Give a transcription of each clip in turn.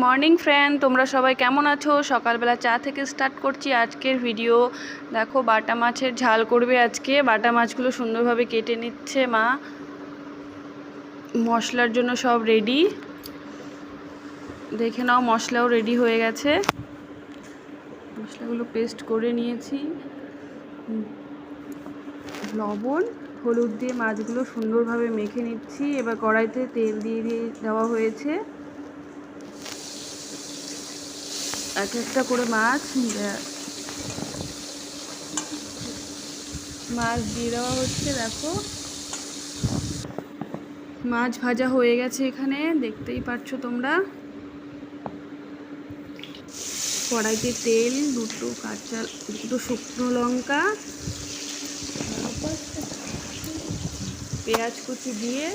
Morning friend, তোমরা সবাই কেমন আছো? সকালবেলা চা থেকে স্টার্ট করছি আজকের ভিডিও। দেখো, বাটা মাছের ঝাল করবে আজকে। বাটা মাছগুলো সুন্দরভাবে কেটে নিচ্ছে মা। মশলার জন্য সব রেডি। দেখে নাও, মশলাও রেডি হয়ে গেছে। মশলাগুলো পেস্ট করে নিয়েছি। লবণ হলুদ দিয়ে মাছগুলো সুন্দরভাবে মেখে নিচ্ছি। এবার কড়াইতে তেল দিয়ে দেওয়া হয়েছে। এক একটা করে মাছ দিয়ে দেওয়া হচ্ছে। দেখো, মাছ ভাজা হয়ে গেছে। এখানে দেখতেই পাচ্ছ তোমরা। কড়াইতে তেল, দুটো শুকনো লঙ্কা, পেঁয়াজ কুচি দিয়ে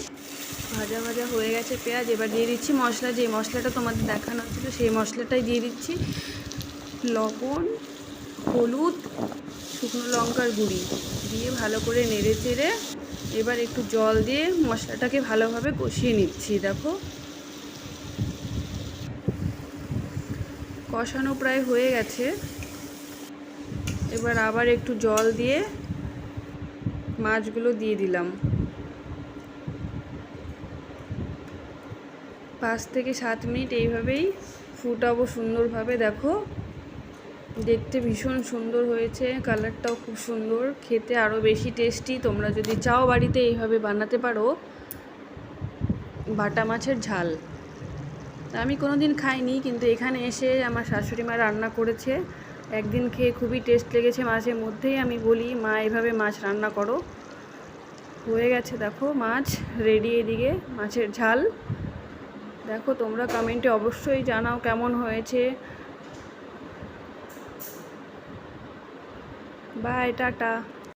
ভাজা হয়ে গেছে পেঁয়াজ। এবার দিয়ে দিচ্ছি মশলা। যে মশলাটা তোমাদের দেখানো হচ্ছিল সেই মশলাটাই দিয়ে দিচ্ছি। লবণ, হলুদ, শুকনো লঙ্কার গুঁড়ি দিয়ে ভালো করে নেড়ে চেড়ে এবার একটু জল দিয়ে মশলাটাকে ভালোভাবে কষিয়ে নিচ্ছি। দেখো, কষানো প্রায় হয়ে গেছে। এবার আবার একটু জল দিয়ে মাছগুলো দিয়ে দিলাম। 5 থেকে 7 মিনিট এইভাবেই ফুটাবো সুন্দরভাবে। দেখো, দেখতে ভীষণ সুন্দর হয়েছে, কালারটাও খুব সুন্দর, খেতে আরও বেশি টেস্টি। তোমরা যদি চাও বাড়িতে এইভাবে বানাতে পারো বাটা মাছের ঝাল। আমি কোনো দিন খাইনি, কিন্তু এখানে এসে আমার শাশুড়ি মা রান্না করেছে। একদিন খেয়ে খুবই টেস্ট লেগেছে। মাঝে মধ্যেই আমি বলি, মা এভাবে মাছ রান্না করো। হয়ে গেছে, দেখো মাছ রেডি। এদিকে মাছের ঝাল। দেখো, তোমরা কমেন্টে অবশ্যই জানাও কেমন হয়েছে। Bye, tata.